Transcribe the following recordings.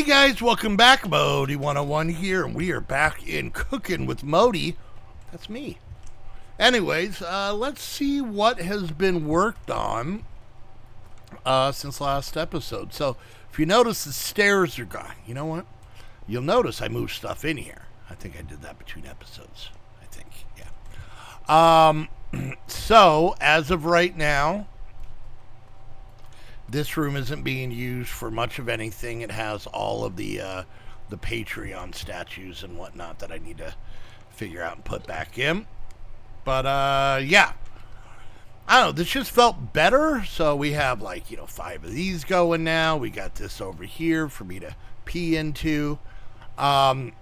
guys, welcome back. Modii 101 here, and we are back in Cooking with Modii. That's me. Anyways, let's see what has been worked on since last episode. So, if you notice, the stairs are gone. You know what? You'll notice I moved stuff in here. I think I did that between episodes. I think, yeah. So, as of right now, this room isn't being used for much of anything. It has all of the Patreon statues and whatnot that I need to figure out and put back in. But, yeah. I don't know. This just felt better. So we have, like, 5 of these going now. We got this over here for me to pee into. I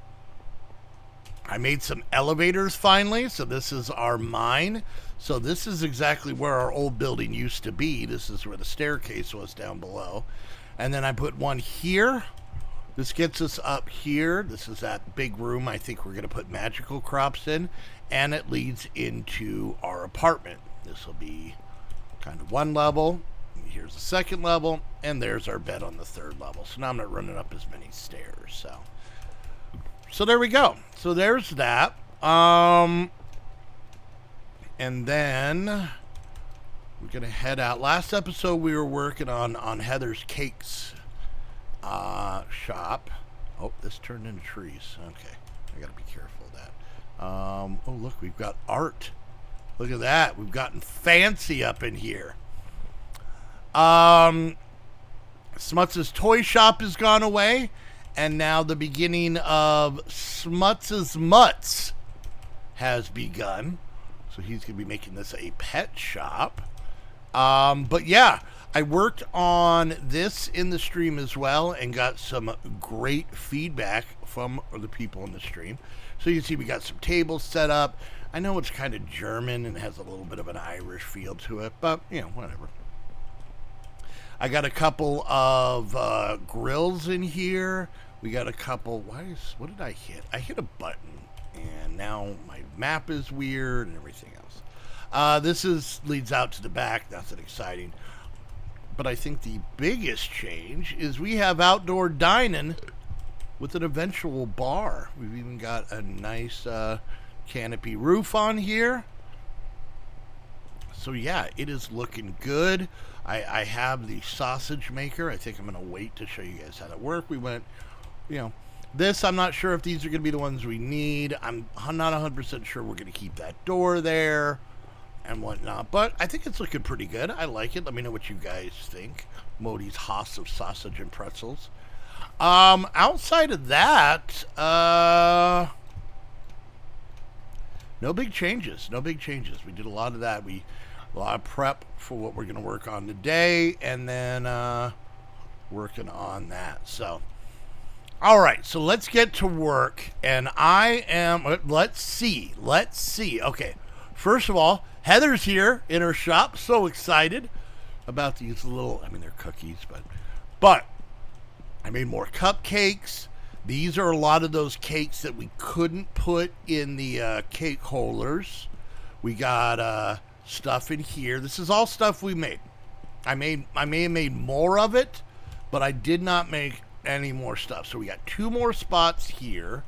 made some elevators finally. So this is our mine. So this is exactly where our old building used to be. This is where the staircase was down below. And then I put one here. This gets us up here. This is that big room I think we're going to put magical crops in. And it leads into our apartment. This will be kind of one level. Here's the second level. And there's our bed on the third level. So now I'm not running up as many stairs. So there we go. So there's that. And then we're going to head out. Last episode, we were working on Heather's Cakes shop. Oh, this turned into trees. Okay. I got to be careful of that. Oh, look, we've got art. Look at that. We've gotten fancy up in here. Smuts' toy shop has gone away. And now the beginning of Smuts' Mutts has begun. So he's going to be making this a pet shop. But yeah, I worked on this in the stream as well and got some great feedback from the people in the stream. So you can see we got some tables set up. I know it's kind of German and has a little bit of an Irish feel to it, but, whatever. I got a couple of grills in here. We got a couple, what did I hit? I hit a button. And now my map is weird and everything else. This leads out to the back. That's exciting. But I think the biggest change is we have outdoor dining with an eventual bar. We've even got a nice canopy roof on here. So yeah, it is looking good. I have the sausage maker. I think I'm going to wait to show you guys how that works. We went, this, I'm not sure if these are going to be the ones we need. I'm not 100% sure we're going to keep that door there and whatnot. But I think it's looking pretty good. I like it. Let me know what you guys think. Modii's House of Sausage and Pretzels. Outside of that, no big changes. No big changes. We did a lot of that. A lot of prep for what we're going to work on today. And then working on that. So... all right, so let's get to work, and let's see. Okay, first of all, Heather's here in her shop, so excited about these little, they're cookies, but I made more cupcakes. These are a lot of those cakes that we couldn't put in the cake holders. We got stuff in here. This is all stuff we made. I may have made more of it, but I did not make any more stuff. So we got 2 more spots here.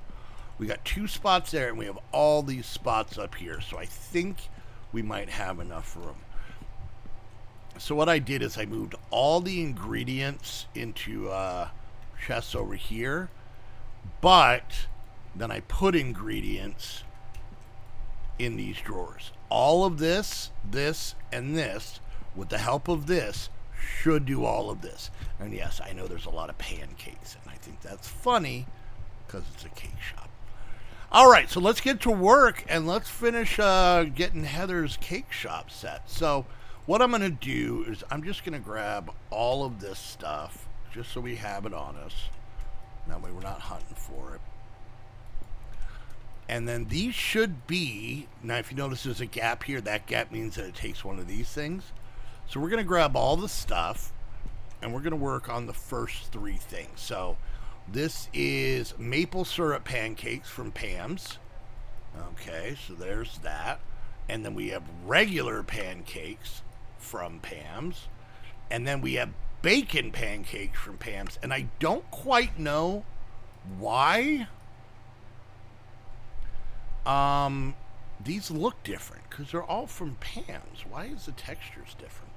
We got 2 spots there, and we have all these spots up here. So I think we might have enough room. So what I did is I moved all the ingredients into chests over here, but then I put ingredients in these drawers. All of this, and this, with the help of this, should do all of this. And yes, I know there's a lot of pancakes, and I think that's funny because it's a cake shop. All right, so let's get to work, and let's finish getting Heather's cake shop set. So what I'm going to do is I'm just going to grab all of this stuff just so we have it on us. That way we're not hunting for it. And then these should be, now if you notice there's a gap here, that gap means that it takes one of these things. So we're going to grab all the stuff, and we're going to work on the first 3 things. So this is maple syrup pancakes from Pam's. Okay, so there's that. And then we have regular pancakes from Pam's. And then we have bacon pancakes from Pam's, and I don't quite know why. These look different because they're all from Pam's. Why is the textures different?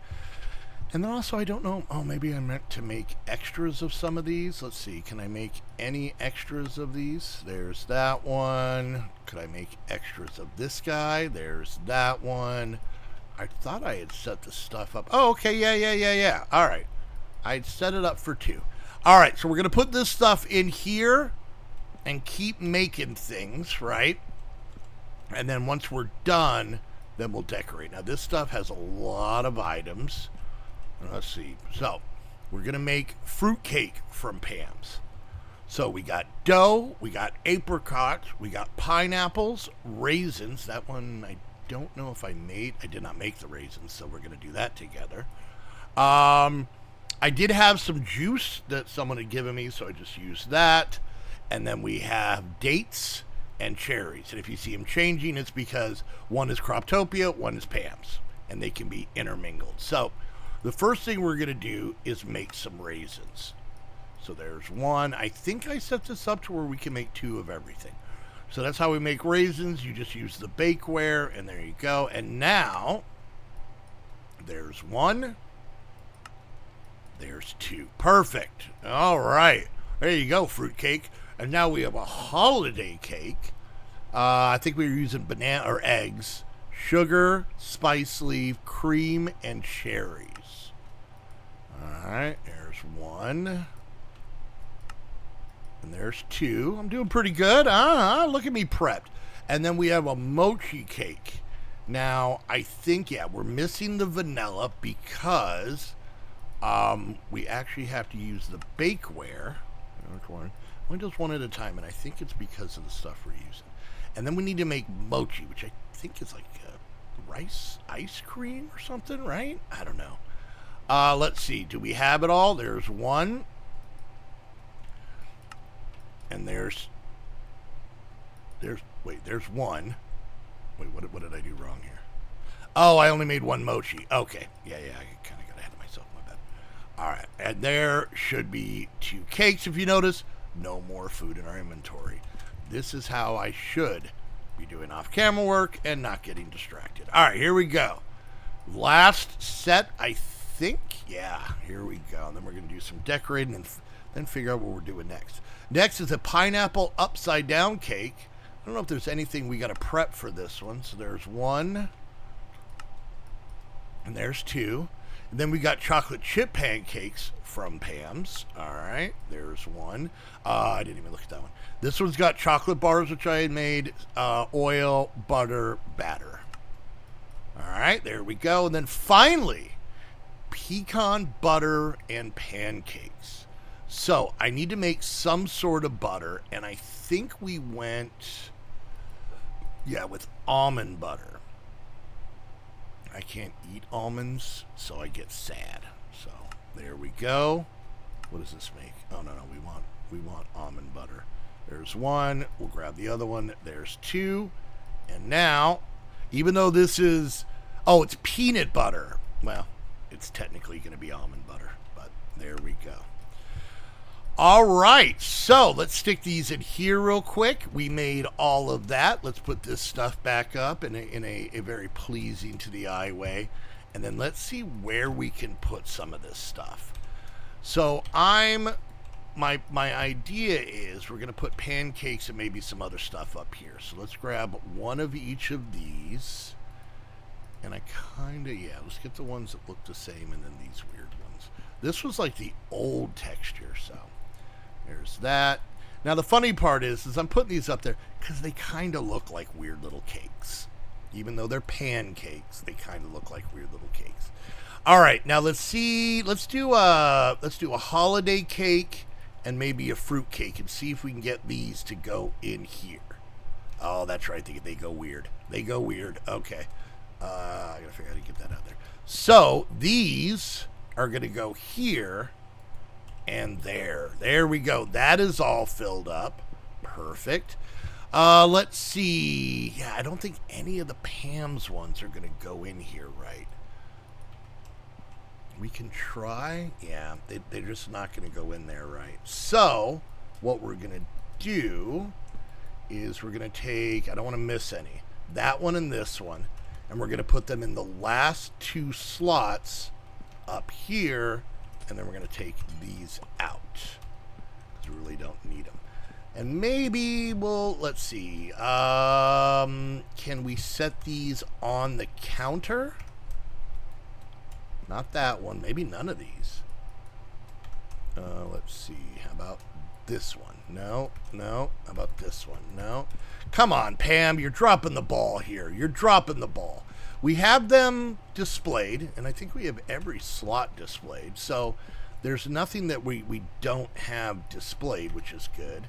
And then also, I don't know. Oh, maybe I meant to make extras of some of these. Let's see. Can I make any extras of these? There's that one. Could I make extras of this guy? There's that one. I thought I had set the stuff up. Oh, okay. Yeah. All right. I'd set it up for 2. All right. So we're going to put this stuff in here and keep making things, right? And then once we're done, then we'll decorate. Now, this stuff has a lot of items. Let's see. So, we're going to make fruitcake from Pam's. So, we got dough, we got apricots, we got pineapples, raisins. That one, I don't know if I did not make the raisins, so we're going to do that together. I did have some juice that someone had given me, so I just used that. And then we have dates and cherries. And if you see them changing, it's because one is Croptopia, one is Pam's. And they can be intermingled. So, the first thing we're going to do is make some raisins. So there's one. I think I set this up to where we can make 2 of everything. So that's how we make raisins. You just use the bakeware, and there you go. And now, there's 1. There's 2. Perfect. All right. There you go, fruitcake. And now we have a holiday cake. I think we were using banana or eggs, sugar, spice leaf, cream, and cherries. All right, there's 1. And there's 2. I'm doing pretty good. Look at me prepped. And then we have a mochi cake. Now, I think, we're missing the vanilla because we actually have to use the bakeware. Only just one at a time, and I think it's because of the stuff we're using. And then we need to make mochi, which I think is like rice ice cream or something, right? I don't know. Let's see. Do we have it all? There's 1. And there's 1. Wait, what did I do wrong here? Oh, I only made 1 mochi. Okay. Yeah, I kind of got ahead of myself. My bad. All right. And there should be 2 cakes, if you notice. No more food in our inventory. This is how I should be doing off-camera work and not getting distracted. All right, here we go. Last set, I think. Yeah, here we go. And then we're going to do some decorating and then figure out what we're doing next. Next is a pineapple upside-down cake. I don't know if there's anything we got to prep for this one. So there's 1. And there's 2. And then we got chocolate chip pancakes from Pam's. All right, there's 1. I didn't even look at that one. This one's got chocolate bars, which I had made, oil, butter, batter. All right, there we go. And then finally, pecan butter and pancakes. So I need to make some sort of butter, and I think we went, with almond butter. I can't eat almonds, so I get sad. So there we go. What does this make? Oh no, we want almond butter. There's 1. We'll grab the other one. There's 2. And now, even though this is, it's peanut butter. Well, it's technically going to be almond butter, but there we go. All right, so let's stick these in here real quick. We made all of that. Let's put this stuff back up in a very pleasing to the eye way. And then let's see where we can put some of this stuff. So my idea is we're going to put pancakes and maybe some other stuff up here. So let's grab 1 of each of these. And I let's get the ones that look the same and then these weird ones. This was like the old texture, so there's that. Now the funny part is I'm putting these up there because they kind of look like weird little cakes. Even though they're pancakes, they kind of look like weird little cakes. All right, now let's see. Let's do a holiday cake and maybe a fruit cake and see if we can get these to go in here. Oh, that's right. They go weird. They go weird. Okay. I gotta figure out how to get that out there. So these are gonna go here and there. There we go. That is all filled up. Perfect. Let's see. Yeah, I don't think any of the Pam's ones are gonna go in here, right? We can try. Yeah, they're just not going to go in there right. So what we're going to do is we're going to take, I don't want to miss any, that one and this one, and we're going to put them in the last two slots up here, and then we're going to take these out because we really don't need them. And maybe we'll, let's see, can we set these on the counter? Not that one, maybe none of these. Let's see, how about this one? No. How about this one? No. Come on, Pam, you're dropping the ball here. You're dropping the ball. We have them displayed, and I think we have every slot displayed. So there's nothing that we don't have displayed, which is good.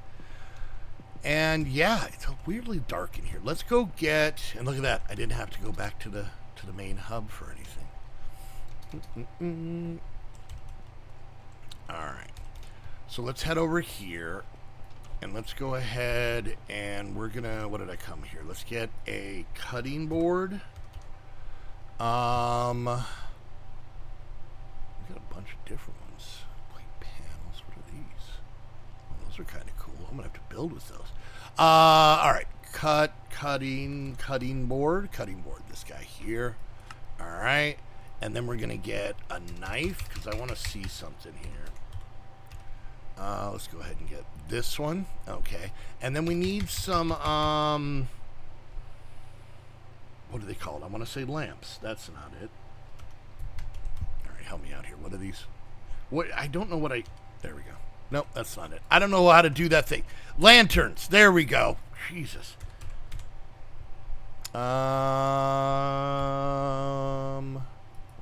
And yeah, it's weirdly dark in here. Let's go get, and look at that. I didn't have to go back to the main hub for anything. All right. So let's head over here. And let's go ahead and we're gonna, what did I come here? Let's get a cutting board. We got a bunch of different ones. White panels, what are these? Well, those are kind of cool. I'm gonna have to build with those. All right, cutting board, this guy here. All right, and then we're gonna get a knife because I want to see something here. Let's go ahead and get this one. Okay. And then we need some, what do they call it? I want to say lamps. That's not it. All right, help me out here. What are these? What? I don't know what there we go. Nope, that's not it. I don't know how to do that thing. Lanterns. There we go. Jesus. We'll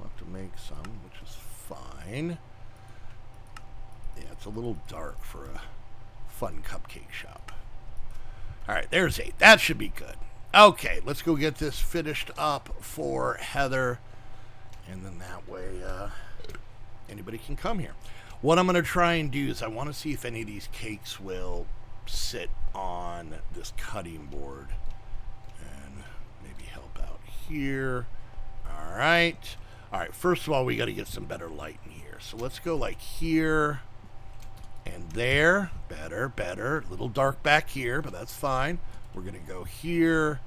have to make some, which is fine. It's a little dark for a fun cupcake shop. All right, there's 8. That should be good. Okay, let's go get this finished up for Heather. And then that way anybody can come here. What I'm going to try and do is I want to see if any of these cakes will sit on this cutting board. And maybe help out here. All right. All right, first of all, we got to get some better light in here. So let's go like here. And there, better. A little dark back here, but that's fine. We're going to go here.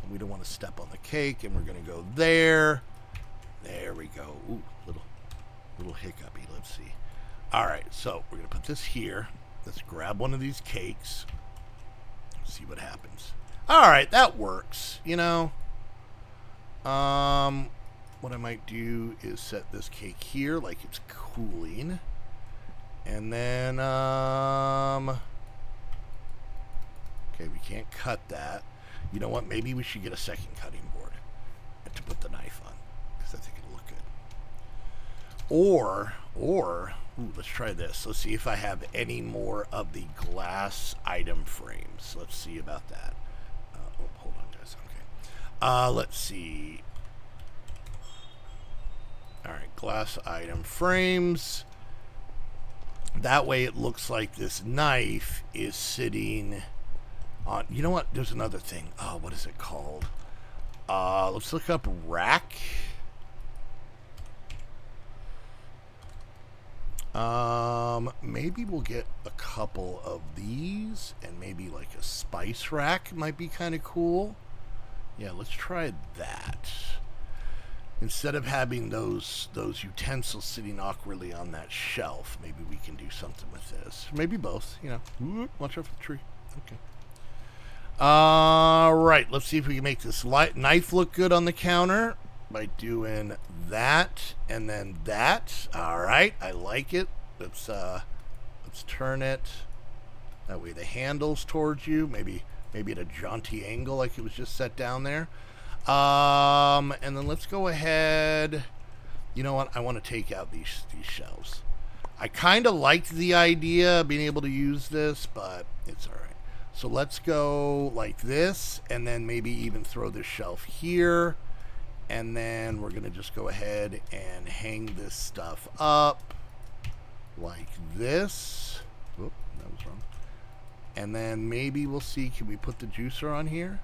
And we don't want to step on the cake. And we're going to go there. There we go. Ooh, little hiccupy. Let's see. All right, so we're going to put this here. Let's grab one of these cakes. See what happens. All right, that works. You know, what I might do is set this cake here like it's cooling. And then, okay, we can't cut that. You know what? Maybe we should get a second cutting board to put the knife on, because I think it'll look good. Or, ooh, let's try this. Let's see if I have any more of the glass item frames. Let's see about that. Oh, hold on, guys. Okay. Let's see. All right, glass item frames. That way it looks like this knife is sitting on, you know what? There's another thing. Oh, what is it called? Let's look up rack. Maybe we'll get a couple of these and maybe like a spice rack might be kind of cool. Yeah, let's try that. Instead of having those utensils sitting awkwardly on that shelf, maybe we can do something with this. Maybe both, you know. Ooh, watch out for the tree. Okay. All right, let's see if we can make this knife look good on the counter by doing that and then that. All right, I like it. Let's turn it. That way the handle's towards you. Maybe at a jaunty angle like it was just set down there. And then let's go ahead. You know what? I want to take out these shelves. I kind of liked the idea of being able to use this, but it's all right. So let's go like this, and then maybe even throw this shelf here. And then we're going to just go ahead and hang this stuff up like this. Whoop, that was wrong. And then maybe we'll see, can we put the juicer on here?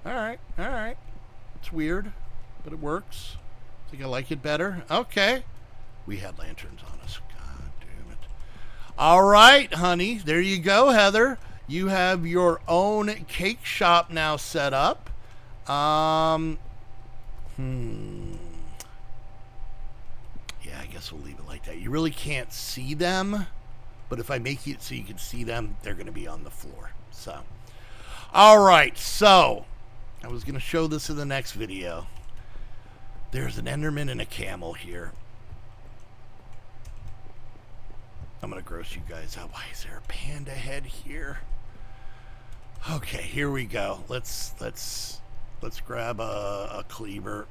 All right. It's weird, but it works. Think I like it better? Okay. We had lanterns on us. God damn it. All right, honey. There you go, Heather. You have your own cake shop now set up. Yeah, I guess we'll leave it like that. You really can't see them, but if I make it so you can see them, they're going to be on the floor. So, all right. So, I was going to show this in the next video. There's an Enderman and a camel here. I'm going to gross you guys out. Why is there a panda head here? Okay, here we go. Let's grab a cleaver.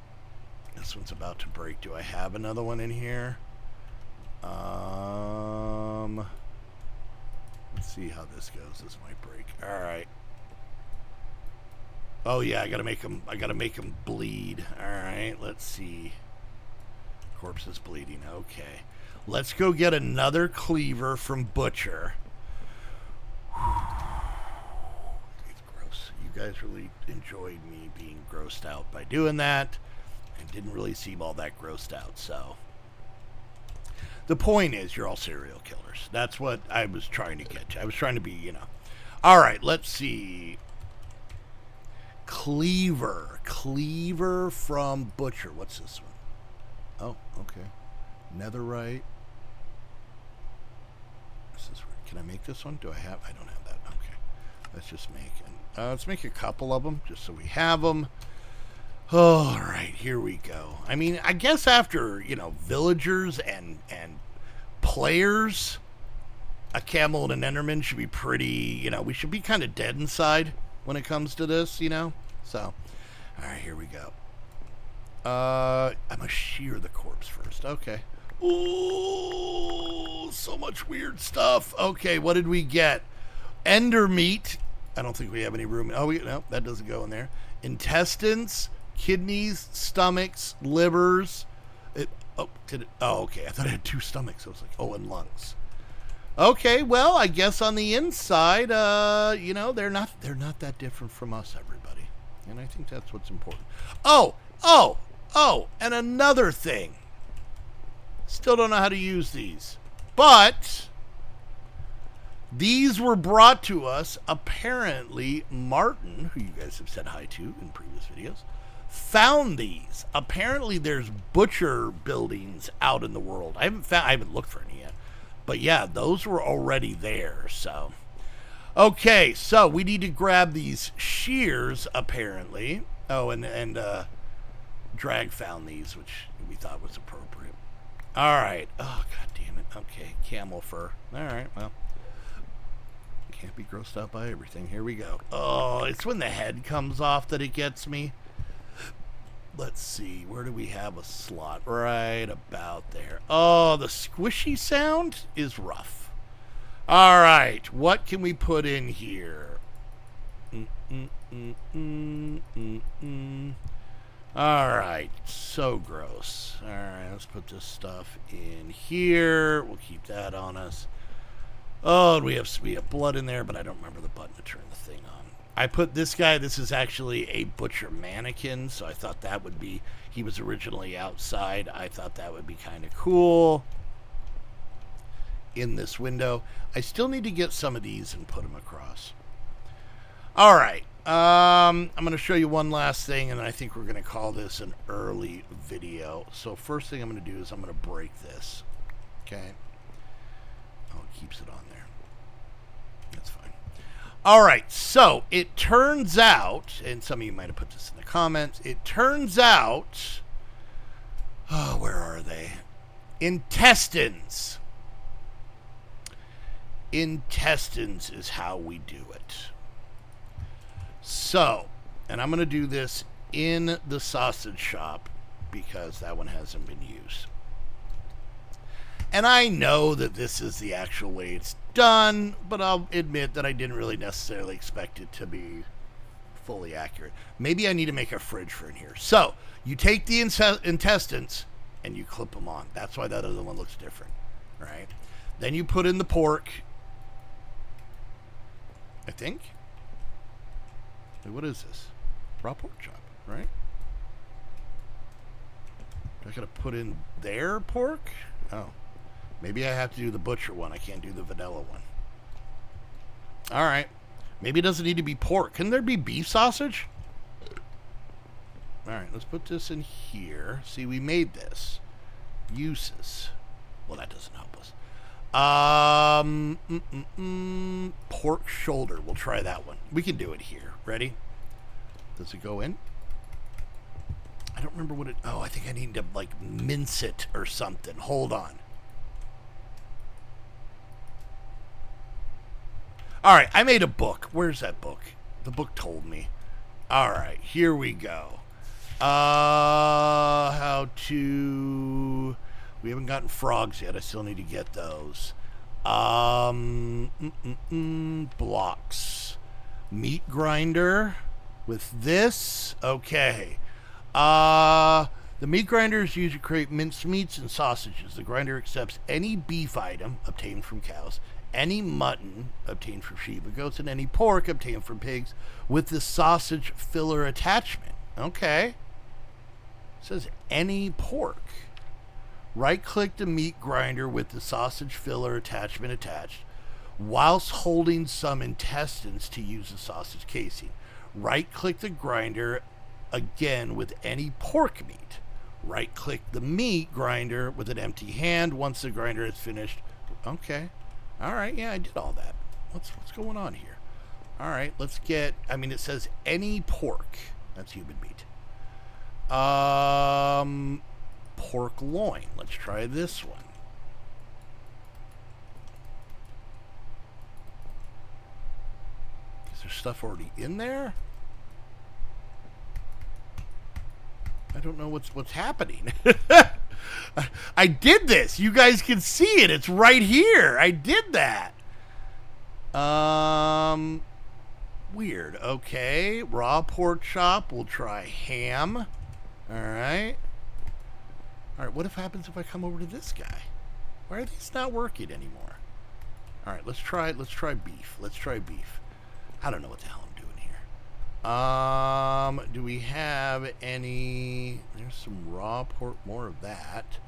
This one's about to break. Do I have another one in here? Let's see how this goes. This might break. All right. Oh yeah, I gotta make them bleed. All right, let's see. Corpse is bleeding. Okay, let's go get another cleaver from Butcher. It's gross. You guys really enjoyed me being grossed out by doing that. I didn't really seem all that grossed out. So the point is, you're all serial killers. That's what I was trying to get to. I was trying to be, you know. All right, let's see. Cleaver from Butcher. What's this one? Oh, okay. Netherite. Can I make this one? I don't have that. Okay. Let's just make it. Let's make a couple of them just so we have them. All right, here we go. I mean, I guess after, you know, villagers and players, a camel and an Enderman should be pretty, you know, we should be kind of dead inside when it comes to this, you know? So, all right, here we go. I must shear the corpse first. Okay. Ooh, so much weird stuff. Okay, what did we get? Ender meat. I don't think we have any room. Oh, no, that doesn't go in there. Intestines, kidneys, stomachs, livers. Oh, okay. I thought I had 2 stomachs. I was like, oh, and lungs. Okay, well, I guess on the inside, you know, they're not that different from us, everybody. And I think that's what's important. Oh, and another thing. Still don't know how to use these. But these were brought to us, apparently, Martin, who you guys have said hi to in previous videos, found these. Apparently there's butcher buildings out in the world. I haven't looked for any yet. But yeah, those were already there, so. Okay, so we need to grab these shears, apparently. Oh, and Drag found these, which we thought was appropriate. All right. Oh, god damn it. Okay, camel fur. All right, well. Can't be grossed out by everything. Here we go. Oh, it's when the head comes off that it gets me. Let's see. Where do we have a slot? Right about there. Oh, the squishy sound is rough. All right. What can we put in here? All right. So gross. All right. Let's put this stuff in here. We'll keep that on us. Oh, we have blood in there, but I don't remember the button to turn the thing on. I put this guy, this is actually a butcher mannequin, so I thought that would be, he was originally outside. I thought that would be kind of cool in this window. I still need to get some of these and put them across. All right. I'm going to show you one last thing, and I think we're going to call this an early video. So first thing I'm going to do is I'm going to break this. Okay. Oh, it keeps it on there. That's fine. All right, so it turns out, and some of you might have put this in the comments, it turns out, oh, where are they? Intestines. Intestines is how we do it. So, and I'm going to do this in the sausage shop because that one hasn't been used. And I know that this is the actual way it's done, but I'll admit that I didn't really necessarily expect it to be fully accurate. Maybe I need to make a fridge for in here. So, you take the intestines and you clip them on. That's why that other one looks different, right? Then you put in the pork. I think. Wait, what is this? Raw pork chop, right? Do I gotta put in their pork? Oh. Maybe I have to do the butcher one. I can't do the vanilla one. Alright. Maybe it doesn't need to be pork. Can there be beef sausage? Alright, let's put this in here. See, we made this. Uses. Well, that doesn't help us. Pork shoulder. We'll try that one. We can do it here. Ready? Does it go in? I don't remember what it... Oh, I think I need to, like, mince it or something. Hold on. Alright, I made a book. Where's that book? The book told me. Alright, here we go. How to... We haven't gotten frogs yet. I still need to get those. Blocks. Meat grinder. With this. Okay. The meat grinder is used to create minced meats and sausages. The grinder accepts any beef item obtained from cows, any mutton obtained from sheep or goats, and any pork obtained from pigs with the sausage filler attachment. Okay. It says any pork. Right-click the meat grinder with the sausage filler attachment attached, whilst holding some intestines to use the sausage casing. Right-click the grinder again with any pork meat. Right-click the meat grinder with an empty hand once the grinder is finished. Okay. All right, yeah, I did all that. What's going on here? All right, let's get... I mean, it says any pork. That's human meat. Pork loin. Let's try this one. Is there stuff already in there? I don't know what's happening. I did this. You guys can see it. It's right here. I did that. Weird. Okay. Raw pork chop. We'll try ham. All right. All right. What happens if I come over to this guy? Why are these not working anymore? All right. Let's try beef. Let's try beef. I don't know what the hell I'm doing here. Do we have any... There's some raw pork, more of that.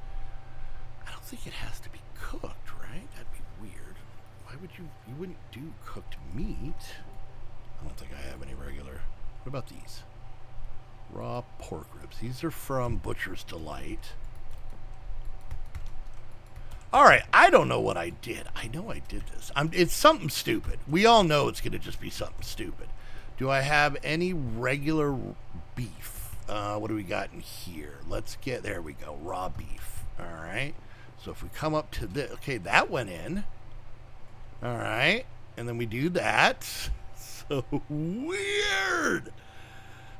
I don't think it has to be cooked, right? That'd be weird. Why would you wouldn't do cooked meat? I don't think I have any regular. What about these? Raw pork ribs. These are from Butcher's Delight. All right, I don't know what I did. I know I did this. It's something stupid. We all know it's going to just be something stupid. Do I have any regular beef? What do we got in here? Let's get, there we go, raw beef. All right. So if we come up to this, okay, that went in. All right. And then we do that. So weird.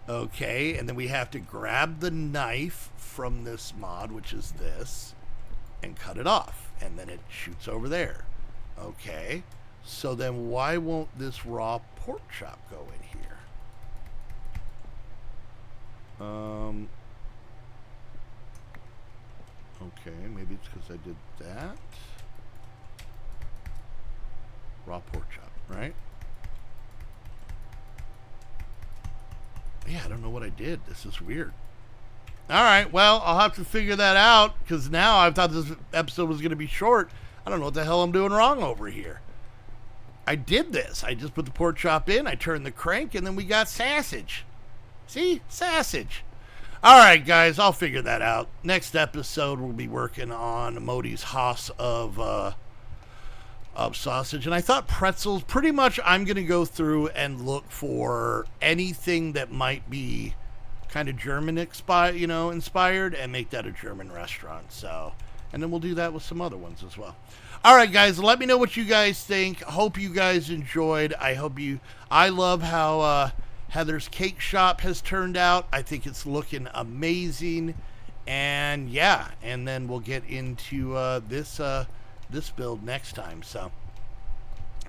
Okay. And then we have to grab the knife from this mod, which is this, and cut it off. And then it shoots over there. Okay. So then why won't this raw pork chop go in here? Okay, maybe it's because I did that. Raw pork chop, right? Yeah, I don't know what I did. This is weird. All right, well, I'll have to figure that out because now I thought this episode was going to be short. I don't know what the hell I'm doing wrong over here. I did this. I just put the pork chop in, I turned the crank, and then we got sausage. See? Sausage. All right, guys, I'll figure that out. Next episode, we'll be working on Modi's House of sausage. And I thought pretzels, pretty much I'm going to go through and look for anything that might be kind of German inspired and make that a German restaurant. So, and then we'll do that with some other ones as well. All right, guys, let me know what you guys think. Hope you guys enjoyed. I love how Heather's Cake Shop has turned out. I think it's looking amazing. And yeah, and then we'll get into this build next time. So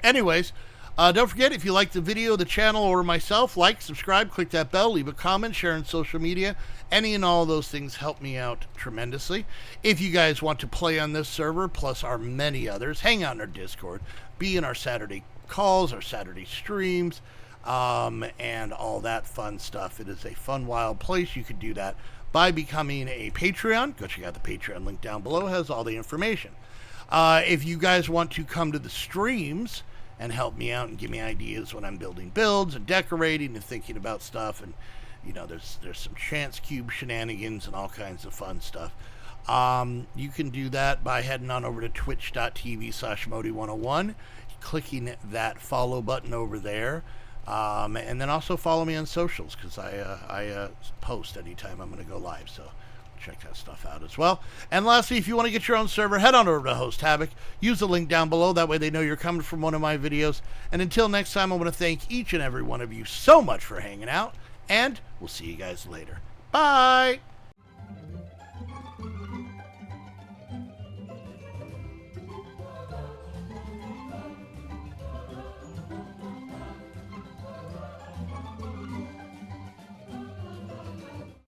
anyways, don't forget, if you like the video, the channel, or myself, like, subscribe, click that bell, leave a comment, share on social media. Any and all of those things help me out tremendously. If you guys want to play on this server, plus our many others, hang out in our Discord, be in our Saturday calls, our Saturday streams, and all that fun stuff. It is a fun, wild place. You could do that by becoming a Patreon. Go check out the Patreon link down below. It has all the information. If you guys want to come to the streams and help me out and give me ideas when I'm building builds and decorating and thinking about stuff, and there's some chance cube shenanigans and all kinds of fun stuff. You can do that by heading on over to twitch.tv/Modii101, clicking that follow button over there, and then also follow me on socials, because I post anytime I'm going to go live, so check that stuff out as well. And lastly, if you want to get your own server, head on over to Host Havoc. Use the link down below. That way they know you're coming from one of my videos. And until next time, I want to thank each and every one of you so much for hanging out, and we'll see you guys later. Bye!